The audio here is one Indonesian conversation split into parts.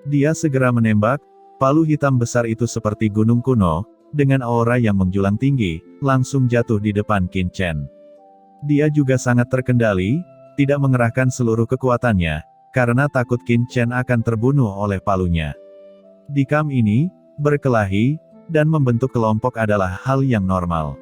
Dia segera menembak, palu hitam besar itu seperti gunung kuno, dengan aura yang menjulang tinggi, langsung jatuh di depan Qin Chen. Dia juga sangat terkendali, tidak mengerahkan seluruh kekuatannya, karena takut Qin Chen akan terbunuh oleh palunya. Di camp ini, berkelahi, dan membentuk kelompok adalah hal yang normal.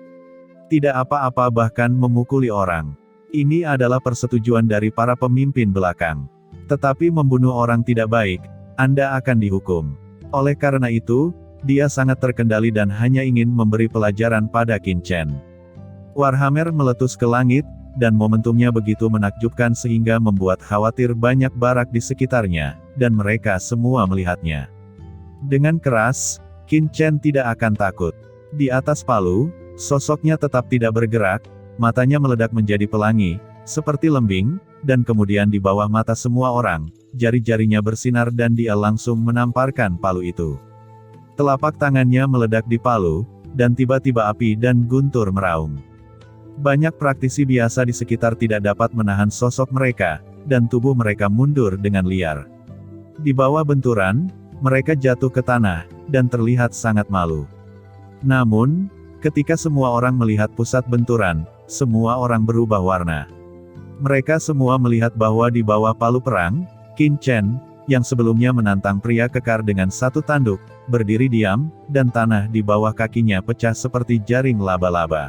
Tidak apa-apa bahkan memukuli orang. Ini adalah persetujuan dari para pemimpin belakang. Tetapi membunuh orang tidak baik, Anda akan dihukum. Oleh karena itu, dia sangat terkendali dan hanya ingin memberi pelajaran pada Qin Chen. Warhammer meletus ke langit, dan momentumnya begitu menakjubkan sehingga membuat khawatir banyak barak di sekitarnya, dan mereka semua melihatnya. Dengan keras, Qin Chen tidak akan takut. Di atas palu, sosoknya tetap tidak bergerak, matanya meledak menjadi pelangi, seperti lembing, dan kemudian di bawah mata semua orang, jari-jarinya bersinar dan dia langsung menamparkan palu itu. Telapak tangannya meledak di palu, dan tiba-tiba api dan guntur meraung. Banyak praktisi biasa di sekitar tidak dapat menahan sosok mereka, dan tubuh mereka mundur dengan liar. Di bawah benturan, mereka jatuh ke tanah, dan terlihat sangat malu. Namun, ketika semua orang melihat pusat benturan, semua orang berubah warna. Mereka semua melihat bahwa di bawah palu perang, Qin Chen, yang sebelumnya menantang pria kekar dengan satu tanduk, berdiri diam, dan tanah di bawah kakinya pecah seperti jaring laba-laba.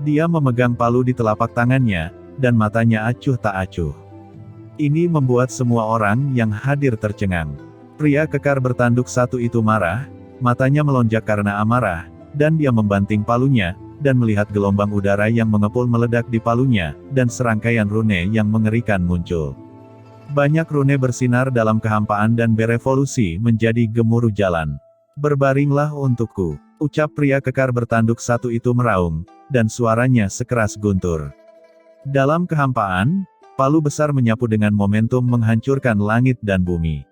Dia memegang palu di telapak tangannya, dan matanya acuh tak acuh. Ini membuat semua orang yang hadir tercengang. Pria kekar bertanduk satu itu marah, matanya melonjak karena amarah, dan dia membanting palunya, dan melihat gelombang udara yang mengepul meledak di palunya, dan serangkaian rune yang mengerikan muncul. Banyak rune bersinar dalam kehampaan dan berevolusi menjadi gemuruh jalan. "Berbaringlah untukku," ucap pria kekar bertanduk satu itu meraung, dan suaranya sekeras guntur. Dalam kehampaan, palu besar menyapu dengan momentum menghancurkan langit dan bumi.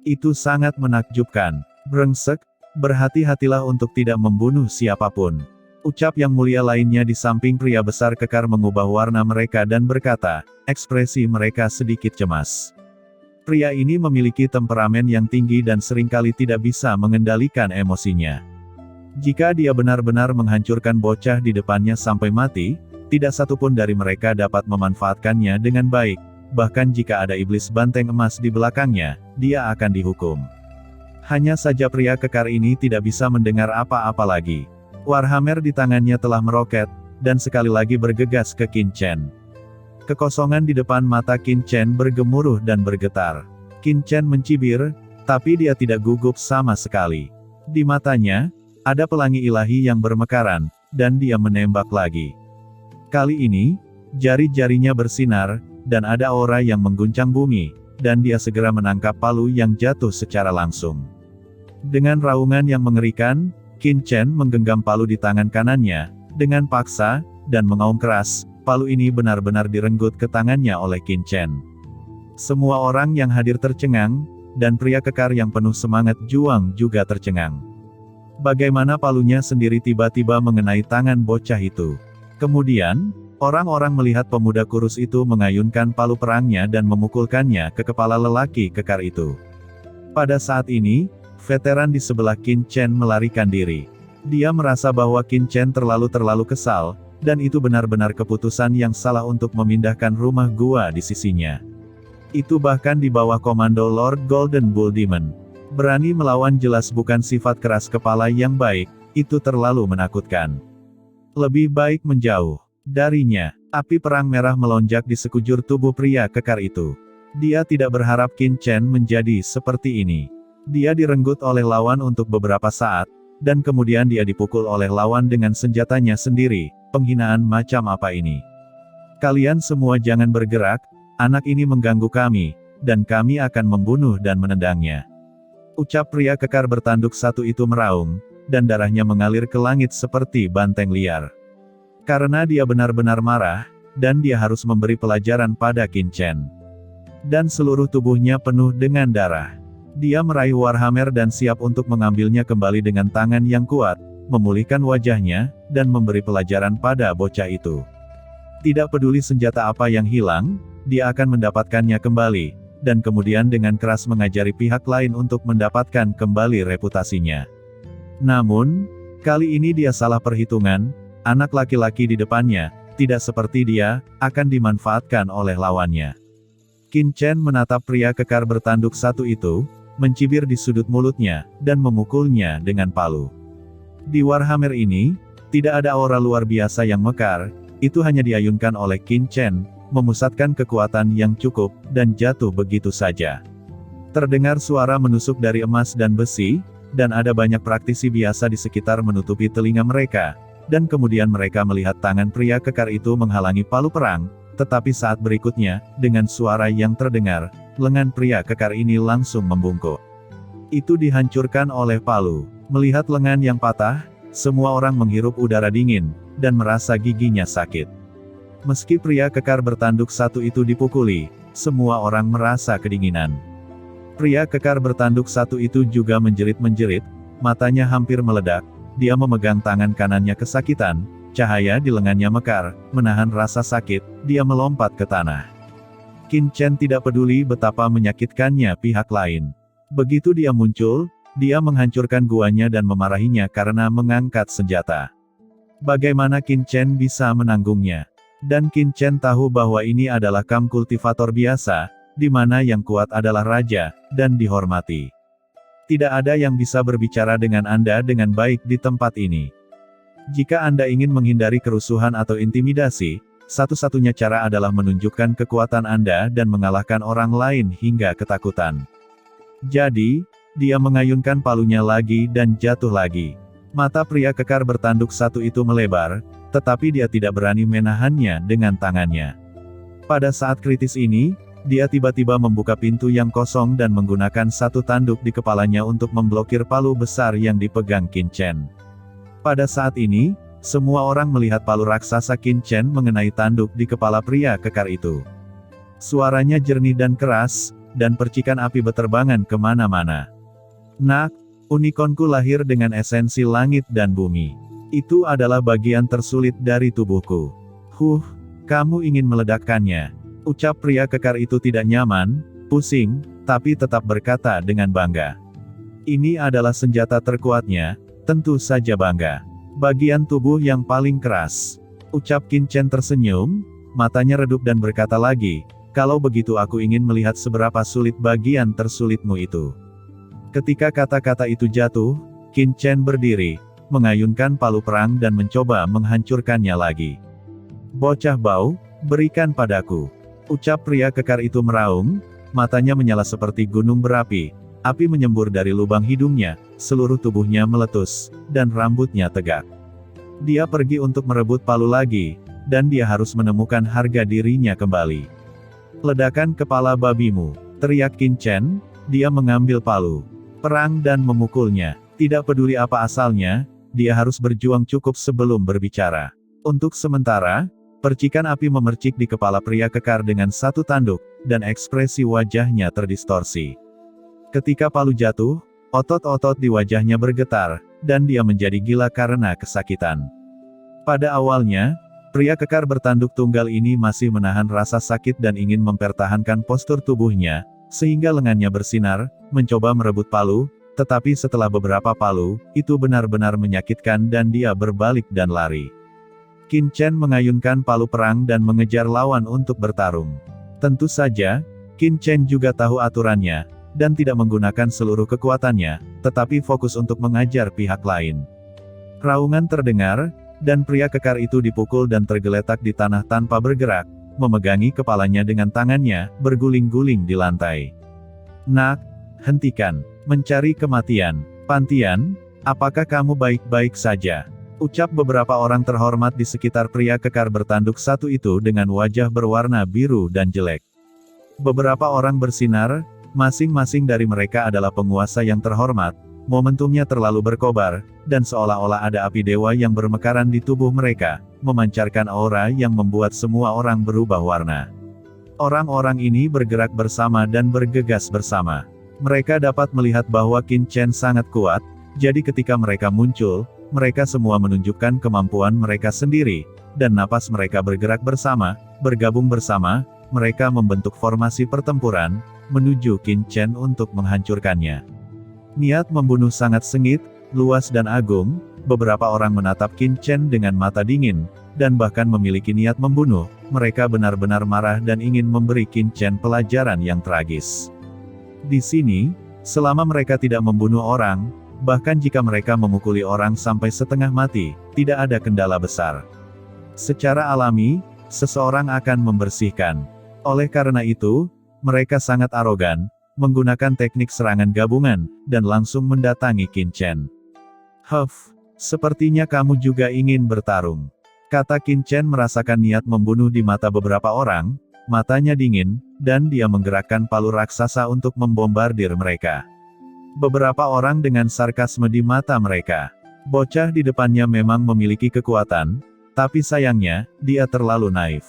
Itu sangat menakjubkan. "Brengsek, berhati-hatilah untuk tidak membunuh siapapun," ucap yang mulia lainnya di samping pria besar kekar mengubah warna mereka dan berkata, ekspresi mereka sedikit cemas. Pria ini memiliki temperamen yang tinggi dan seringkali tidak bisa mengendalikan emosinya. Jika dia benar-benar menghancurkan bocah di depannya sampai mati, tidak satupun dari mereka dapat memanfaatkannya dengan baik, bahkan jika ada iblis banteng emas di belakangnya, dia akan dihukum. Hanya saja pria kekar ini tidak bisa mendengar apa-apa lagi. Warhammer di tangannya telah meroket, dan sekali lagi bergegas ke Qin Chen. Kekosongan di depan mata Qin Chen bergemuruh dan bergetar. Qin Chen mencibir, tapi dia tidak gugup sama sekali. Di matanya, ada pelangi ilahi yang bermekaran, dan dia menembak lagi. Kali ini, jari-jarinya bersinar, dan ada aura yang mengguncang bumi, dan dia segera menangkap palu yang jatuh secara langsung. Dengan raungan yang mengerikan, Qin Chen menggenggam palu di tangan kanannya, dengan paksa, dan mengaum keras, palu ini benar-benar direnggut ke tangannya oleh Qin Chen. Semua orang yang hadir tercengang, dan pria kekar yang penuh semangat juang juga tercengang. Bagaimana palunya sendiri tiba-tiba mengenai tangan bocah itu. Kemudian, orang-orang melihat pemuda kurus itu mengayunkan palu perangnya dan memukulkannya ke kepala lelaki kekar itu. Pada saat ini, veteran di sebelah Qin Chen melarikan diri. Dia merasa bahwa Qin Chen terlalu kesal, dan itu benar-benar keputusan yang salah untuk memindahkan rumah gua di sisinya. Itu bahkan di bawah komando Lord Golden Bull Demon. Berani melawan jelas bukan sifat keras kepala yang baik, itu terlalu menakutkan. Lebih baik menjauh darinya. Api perang merah melonjak di sekujur tubuh pria kekar itu. Dia tidak berharap Qin Chen menjadi seperti ini. Dia direnggut oleh lawan untuk beberapa saat, dan kemudian dia dipukul oleh lawan dengan senjatanya sendiri. Penghinaan macam apa ini? Kalian semua jangan bergerak, anak ini mengganggu kami, dan kami akan membunuh dan menendangnya. Ucap pria kekar bertanduk satu itu meraung, dan darahnya mengalir ke langit seperti banteng liar. Karena dia benar-benar marah, dan dia harus memberi pelajaran pada Qin Chen. Dan seluruh tubuhnya penuh dengan darah. Dia meraih Warhammer dan siap untuk mengambilnya kembali dengan tangan yang kuat, memulihkan wajahnya, dan memberi pelajaran pada bocah itu. Tidak peduli senjata apa yang hilang, dia akan mendapatkannya kembali, dan kemudian dengan keras mengajari pihak lain untuk mendapatkan kembali reputasinya. Namun, kali ini dia salah perhitungan, anak laki-laki di depannya, tidak seperti dia, akan dimanfaatkan oleh lawannya. Qin Chen menatap pria kekar bertanduk satu itu, mencibir di sudut mulutnya, dan memukulnya dengan palu. Di Warhammer ini, tidak ada aura luar biasa yang mekar, itu hanya diayunkan oleh Qin Chen, memusatkan kekuatan yang cukup, dan jatuh begitu saja. Terdengar suara menusuk dari emas dan besi, dan ada banyak praktisi biasa di sekitar menutupi telinga mereka, dan kemudian mereka melihat tangan pria kekar itu menghalangi palu perang, tetapi saat berikutnya, dengan suara yang terdengar, lengan pria kekar ini langsung membungkuk. Itu dihancurkan oleh palu. Melihat lengan yang patah, semua orang menghirup udara dingin, dan merasa giginya sakit. Meski pria kekar bertanduk satu itu dipukuli, semua orang merasa kedinginan. Pria kekar bertanduk satu itu juga menjerit-menjerit, matanya hampir meledak, dia memegang tangan kanannya kesakitan, cahaya di lengannya mekar, menahan rasa sakit, dia melompat ke tanah. Qin Chen tidak peduli betapa menyakitkannya pihak lain. Begitu dia muncul, dia menghancurkan guanya dan memarahinya karena mengangkat senjata. Bagaimana Qin Chen bisa menanggungnya? Dan Qin Chen tahu bahwa ini adalah kam kultivator biasa, di mana yang kuat adalah raja, dan dihormati. Tidak ada yang bisa berbicara dengan Anda dengan baik di tempat ini. Jika Anda ingin menghindari kerusuhan atau intimidasi, satu-satunya cara adalah menunjukkan kekuatan Anda dan mengalahkan orang lain hingga ketakutan. Jadi, dia mengayunkan palunya lagi dan jatuh lagi. Mata pria kekar bertanduk satu itu melebar, tetapi dia tidak berani menahannya dengan tangannya. Pada saat kritis ini, dia tiba-tiba membuka pintu yang kosong dan menggunakan satu tanduk di kepalanya untuk memblokir palu besar yang dipegang Qin Chen. Pada saat ini, semua orang melihat palu raksasa Qin Chen mengenai tanduk di kepala pria kekar itu. Suaranya jernih dan keras, dan percikan api beterbangan kemana-mana. Nak, unicornku lahir dengan esensi langit dan bumi. Itu adalah bagian tersulit dari tubuhku. Kamu ingin meledakkannya. Ucap pria kekar itu tidak nyaman, pusing, tapi tetap berkata dengan bangga. Ini adalah senjata terkuatnya, tentu saja bangga. Bagian tubuh yang paling keras. Ucap Qin Chen tersenyum, matanya redup dan berkata lagi, kalau begitu aku ingin melihat seberapa sulit bagian tersulitmu itu. Ketika kata-kata itu jatuh, Qin Chen berdiri, mengayunkan palu perang dan mencoba menghancurkannya lagi. Bocah bau, berikan padaku. Ucap pria kekar itu meraung, matanya menyala seperti gunung berapi, api menyembur dari lubang hidungnya, seluruh tubuhnya meletus, dan rambutnya tegak. Dia pergi untuk merebut palu lagi, dan dia harus menemukan harga dirinya kembali. Ledakan kepala babimu, teriak Qin Chen, dia mengambil palu perang dan memukulnya. Tidak peduli apa asalnya, dia harus berjuang cukup sebelum berbicara. Untuk sementara, percikan api memercik di kepala pria kekar dengan satu tanduk, dan ekspresi wajahnya terdistorsi. Ketika palu jatuh, otot-otot di wajahnya bergetar, dan dia menjadi gila karena kesakitan. Pada awalnya, pria kekar bertanduk tunggal ini masih menahan rasa sakit dan ingin mempertahankan postur tubuhnya, sehingga lengannya bersinar, mencoba merebut palu, tetapi setelah beberapa palu, itu benar-benar menyakitkan dan dia berbalik dan lari. Qin Chen mengayunkan palu perang dan mengejar lawan untuk bertarung. Tentu saja, Qin Chen juga tahu aturannya, dan tidak menggunakan seluruh kekuatannya, tetapi fokus untuk mengajar pihak lain. Raungan terdengar, dan pria kekar itu dipukul dan tergeletak di tanah tanpa bergerak, memegangi kepalanya dengan tangannya, berguling-guling di lantai. Nak, hentikan, mencari kematian. Pantian, apakah kamu baik-baik saja? Ucap beberapa orang terhormat di sekitar pria kekar bertanduk satu itu dengan wajah berwarna biru dan jelek. Beberapa orang bersinar, masing-masing dari mereka adalah penguasa yang terhormat, momentumnya terlalu berkobar, dan seolah-olah ada api dewa yang bermekaran di tubuh mereka, memancarkan aura yang membuat semua orang berubah warna. Orang-orang ini bergerak bersama dan bergegas bersama. Mereka dapat melihat bahwa Qin Chen sangat kuat, jadi ketika mereka muncul, mereka semua menunjukkan kemampuan mereka sendiri, dan napas mereka bergerak bersama, bergabung bersama, mereka membentuk formasi pertempuran, menuju Qin Chen untuk menghancurkannya. Niat membunuh sangat sengit, luas dan agung, beberapa orang menatap Qin Chen dengan mata dingin, dan bahkan memiliki niat membunuh, mereka benar-benar marah dan ingin memberi Qin Chen pelajaran yang tragis. Di sini, selama mereka tidak membunuh orang, bahkan jika mereka memukuli orang sampai setengah mati, tidak ada kendala besar. Secara alami, seseorang akan membersihkan. Oleh karena itu, mereka sangat arogan, menggunakan teknik serangan gabungan, dan langsung mendatangi Qin Chen. "Huff, sepertinya kamu juga ingin bertarung," kata Qin Chen merasakan niat membunuh di mata beberapa orang, matanya dingin, dan dia menggerakkan palu raksasa untuk membombardir mereka. Beberapa orang dengan sarkasme di mata mereka. Bocah di depannya memang memiliki kekuatan, tapi sayangnya, dia terlalu naif.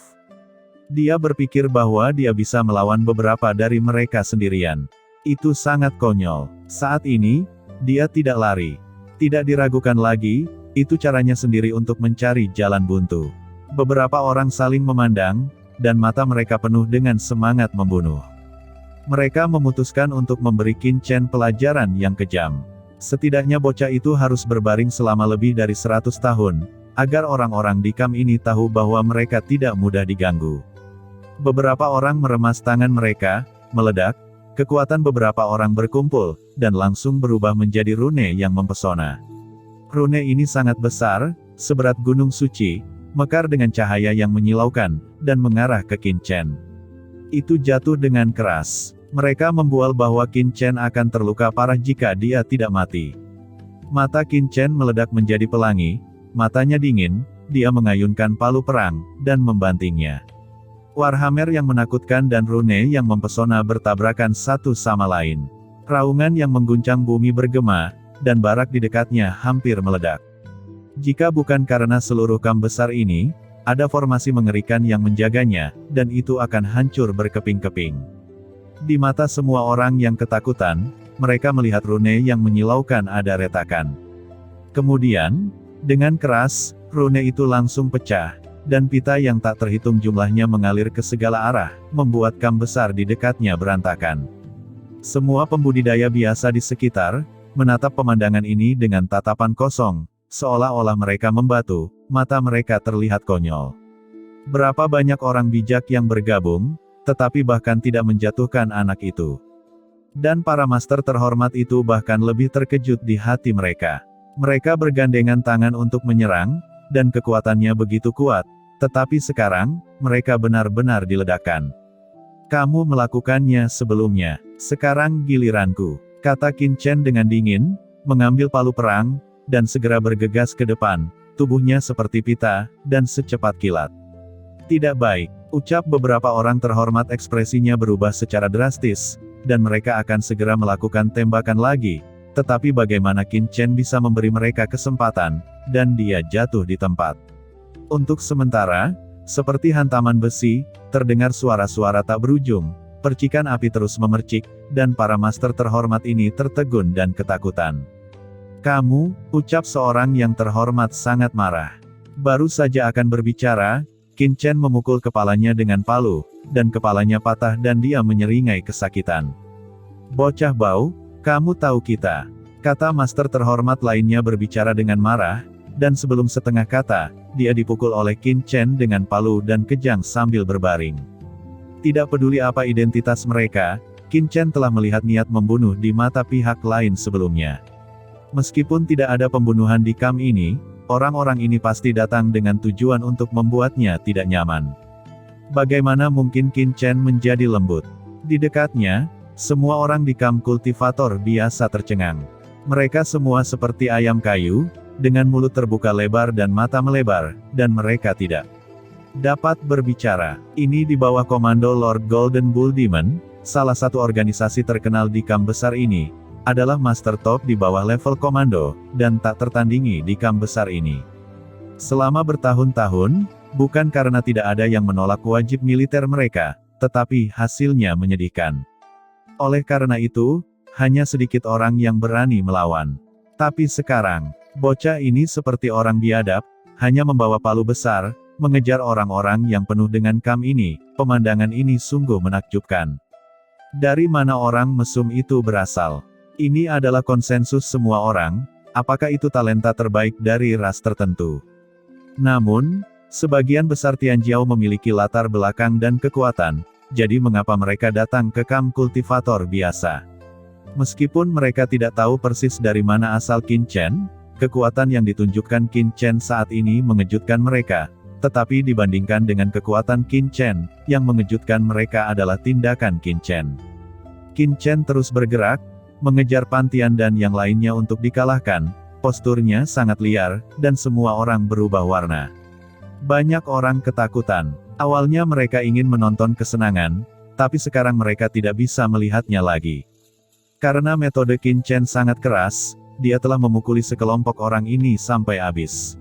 Dia berpikir bahwa dia bisa melawan beberapa dari mereka sendirian. Itu sangat konyol. Saat ini, dia tidak lari. Tidak diragukan lagi, itu caranya sendiri untuk mencari jalan buntu. Beberapa orang saling memandang, dan mata mereka penuh dengan semangat membunuh. Mereka memutuskan untuk memberi Qin Chen pelajaran yang kejam. Setidaknya bocah itu harus berbaring selama lebih dari 100 tahun, agar orang-orang di kamp ini tahu bahwa mereka tidak mudah diganggu. Beberapa orang meremas tangan mereka, meledak, kekuatan beberapa orang berkumpul, dan langsung berubah menjadi rune yang mempesona. Rune ini sangat besar, seberat gunung suci, mekar dengan cahaya yang menyilaukan, dan mengarah ke Qin Chen. Itu jatuh dengan keras. Mereka membual bahwa Qin Chen akan terluka parah jika dia tidak mati. Mata Qin Chen meledak menjadi pelangi, matanya dingin, dia mengayunkan palu perang, dan membantingnya. Warhammer yang menakutkan dan rune yang mempesona bertabrakan satu sama lain. Raungan yang mengguncang bumi bergema, dan barak di dekatnya hampir meledak. Jika bukan karena seluruh kamp besar ini, ada formasi mengerikan yang menjaganya, dan itu akan hancur berkeping-keping. Di mata semua orang yang ketakutan, mereka melihat rune yang menyilaukan ada retakan. Kemudian, dengan keras, rune itu langsung pecah, dan pita yang tak terhitung jumlahnya mengalir ke segala arah, membuat kamp besar di dekatnya berantakan. Semua pembudidaya biasa di sekitar, menatap pemandangan ini dengan tatapan kosong, seolah-olah mereka membatu, mata mereka terlihat konyol. Berapa banyak orang bijak yang bergabung, tetapi bahkan tidak menjatuhkan anak itu. Dan para master terhormat itu bahkan lebih terkejut di hati mereka. Mereka bergandengan tangan untuk menyerang, dan kekuatannya begitu kuat, tetapi sekarang, mereka benar-benar diledakkan. "Kamu melakukannya sebelumnya, sekarang giliranku," kata Qin Chen dengan dingin, mengambil palu perang, dan segera bergegas ke depan, tubuhnya seperti pita, dan secepat kilat. "Tidak baik," ucap beberapa orang terhormat, ekspresinya berubah secara drastis, dan mereka akan segera melakukan tembakan lagi, tetapi bagaimana Qin Chen bisa memberi mereka kesempatan, dan dia jatuh di tempat. Untuk sementara, seperti hantaman besi, terdengar suara-suara tak berujung, percikan api terus memercik, dan para master terhormat ini tertegun dan ketakutan. "Kamu," ucap seorang yang terhormat sangat marah. Baru saja akan berbicara, Qin Chen memukul kepalanya dengan palu, dan kepalanya patah dan dia menyeringai kesakitan. "Bocah bau, kamu tahu kita," kata master terhormat lainnya berbicara dengan marah, dan sebelum setengah kata, dia dipukul oleh Qin Chen dengan palu dan kejang sambil berbaring. Tidak peduli apa identitas mereka, Qin Chen telah melihat niat membunuh di mata pihak lain sebelumnya. Meskipun tidak ada pembunuhan di kamp ini, orang-orang ini pasti datang dengan tujuan untuk membuatnya tidak nyaman. Bagaimana mungkin Qin Chen menjadi lembut? Di dekatnya, semua orang di kamp kultivator biasa tercengang. Mereka semua seperti ayam kayu, dengan mulut terbuka lebar dan mata melebar, dan mereka tidak dapat berbicara. Ini di bawah komando Lord Golden Bull Demon, salah satu organisasi terkenal di kamp besar ini, adalah master top di bawah level komando, dan tak tertandingi di kamp besar ini. Selama bertahun-tahun, bukan karena tidak ada yang menolak wajib militer mereka, tetapi hasilnya menyedihkan. Oleh karena itu, hanya sedikit orang yang berani melawan. Tapi sekarang, bocah ini seperti orang biadab, hanya membawa palu besar, mengejar orang-orang yang penuh dengan kam ini. Pemandangan ini sungguh menakjubkan. Dari mana orang mesum itu berasal? Ini adalah konsensus semua orang, apakah itu talenta terbaik dari ras tertentu? Namun, sebagian besar Tianjiao memiliki latar belakang dan kekuatan, jadi mengapa mereka datang ke kam kultivator biasa? Meskipun mereka tidak tahu persis dari mana asal Qin Chen, kekuatan yang ditunjukkan Qin Chen saat ini mengejutkan mereka. Tetapi dibandingkan dengan kekuatan Qin Chen, yang mengejutkan mereka adalah tindakan Qin Chen. Qin Chen terus bergerak, mengejar Pan Tian dan yang lainnya untuk dikalahkan. Posturnya sangat liar, dan semua orang berubah warna. Banyak orang ketakutan. Awalnya mereka ingin menonton kesenangan, tapi sekarang mereka tidak bisa melihatnya lagi. Karena metode Qin Chen sangat keras, dia telah memukuli sekelompok orang ini sampai habis.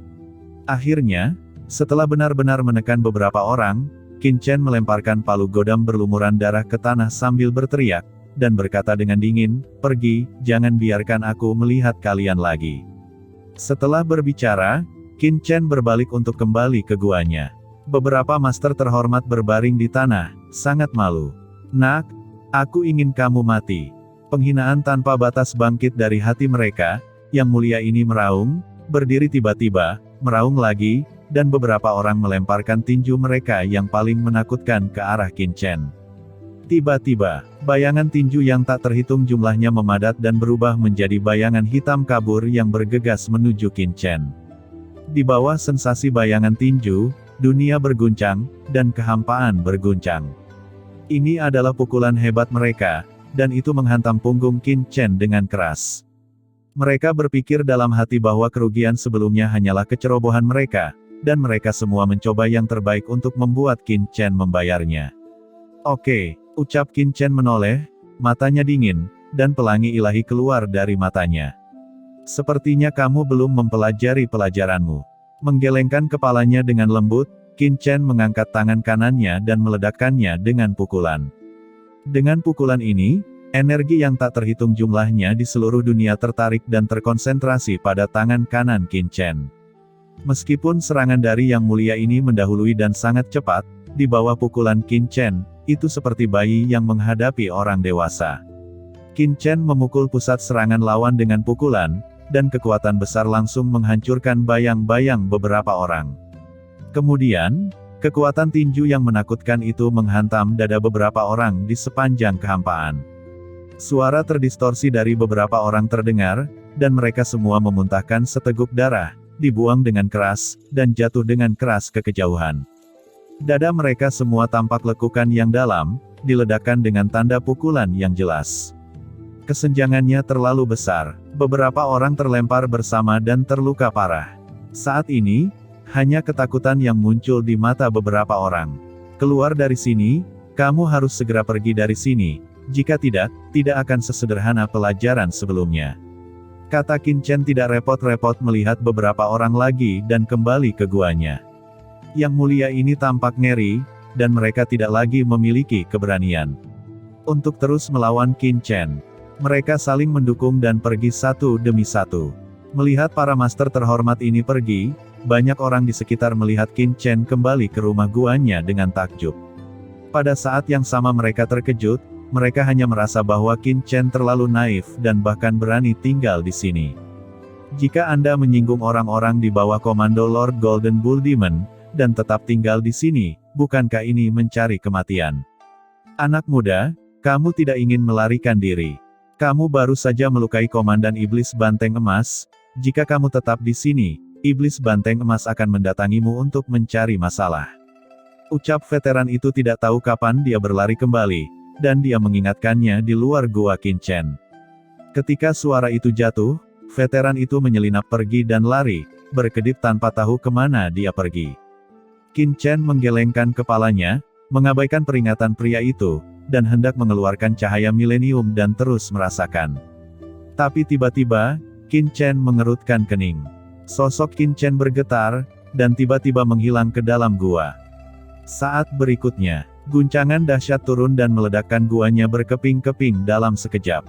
Akhirnya, setelah benar-benar menekan beberapa orang, Qin Chen melemparkan palu godam berlumuran darah ke tanah sambil berteriak, dan berkata dengan dingin, "Pergi, jangan biarkan aku melihat kalian lagi." Setelah berbicara, Qin Chen berbalik untuk kembali ke guanya. Beberapa master terhormat berbaring di tanah, sangat malu. "Nak, aku ingin kamu mati." Penghinaan tanpa batas bangkit dari hati mereka, yang mulia ini meraung, berdiri tiba-tiba, meraung lagi, dan beberapa orang melemparkan tinju mereka yang paling menakutkan ke arah Qin Chen. Tiba-tiba, bayangan tinju yang tak terhitung jumlahnya memadat dan berubah menjadi bayangan hitam kabur yang bergegas menuju Qin Chen. Di bawah sensasi bayangan tinju, dunia berguncang, dan kehampaan berguncang. Ini adalah pukulan hebat mereka, dan itu menghantam punggung Qin Chen dengan keras. Mereka berpikir dalam hati bahwa kerugian sebelumnya hanyalah kecerobohan mereka, dan mereka semua mencoba yang terbaik untuk membuat Qin Chen membayarnya. "Oke," ucap Qin Chen menoleh, matanya dingin, dan pelangi ilahi keluar dari matanya. "Sepertinya kamu belum mempelajari pelajaranmu." Menggelengkan kepalanya dengan lembut, Qin Chen mengangkat tangan kanannya dan meledakkannya dengan pukulan. Dengan pukulan ini, energi yang tak terhitung jumlahnya di seluruh dunia tertarik dan terkonsentrasi pada tangan kanan Qin Chen. Meskipun serangan dari Yang Mulia ini mendahului dan sangat cepat, di bawah pukulan Qin Chen, itu seperti bayi yang menghadapi orang dewasa. Qin Chen memukul pusat serangan lawan dengan pukulan, dan kekuatan besar langsung menghancurkan bayang-bayang beberapa orang. Kemudian, kekuatan tinju yang menakutkan itu menghantam dada beberapa orang di sepanjang kehampaan. Suara terdistorsi dari beberapa orang terdengar, dan mereka semua memuntahkan seteguk darah, dibuang dengan keras, dan jatuh dengan keras ke kejauhan. Dada mereka semua tampak lekukan yang dalam, diledakkan dengan tanda pukulan yang jelas. Kesenjangannya terlalu besar, beberapa orang terlempar bersama dan terluka parah. Saat ini, hanya ketakutan yang muncul di mata beberapa orang. "Keluar dari sini, kamu harus segera pergi dari sini, jika tidak, tidak akan sesederhana pelajaran sebelumnya," kata Qin Chen tidak repot-repot melihat beberapa orang lagi dan kembali ke guanya. Yang Mulia ini tampak ngeri, dan mereka tidak lagi memiliki keberanian untuk terus melawan Qin Chen. Mereka saling mendukung dan pergi satu demi satu. Melihat para master terhormat ini pergi, banyak orang di sekitar melihat Qin Chen kembali ke rumah guanya dengan takjub. Pada saat yang sama mereka terkejut, mereka hanya merasa bahwa Qin Chen terlalu naif dan bahkan berani tinggal di sini. Jika Anda menyinggung orang-orang di bawah komando Lord Golden Bull Demon, dan tetap tinggal di sini, bukankah ini mencari kematian? Anak muda, kamu tidak ingin melarikan diri. Kamu baru saja melukai Komandan Iblis Banteng Emas. Jika kamu tetap di sini, Iblis Banteng Emas akan mendatangimu untuk mencari masalah. Ucap veteran itu tidak tahu kapan dia berlari kembali, dan dia mengingatkannya di luar gua Qin Chen. Ketika suara itu jatuh, veteran itu menyelinap pergi dan lari, berkedip tanpa tahu kemana dia pergi. Qin Chen menggelengkan kepalanya, mengabaikan peringatan pria itu, dan hendak mengeluarkan cahaya milenium dan terus merasakan. Tapi tiba-tiba, Qin Chen mengerutkan kening. Sosok Qin Chen bergetar, dan tiba-tiba menghilang ke dalam gua. Saat berikutnya, guncangan dahsyat turun dan meledakkan guanya berkeping-keping dalam sekejap.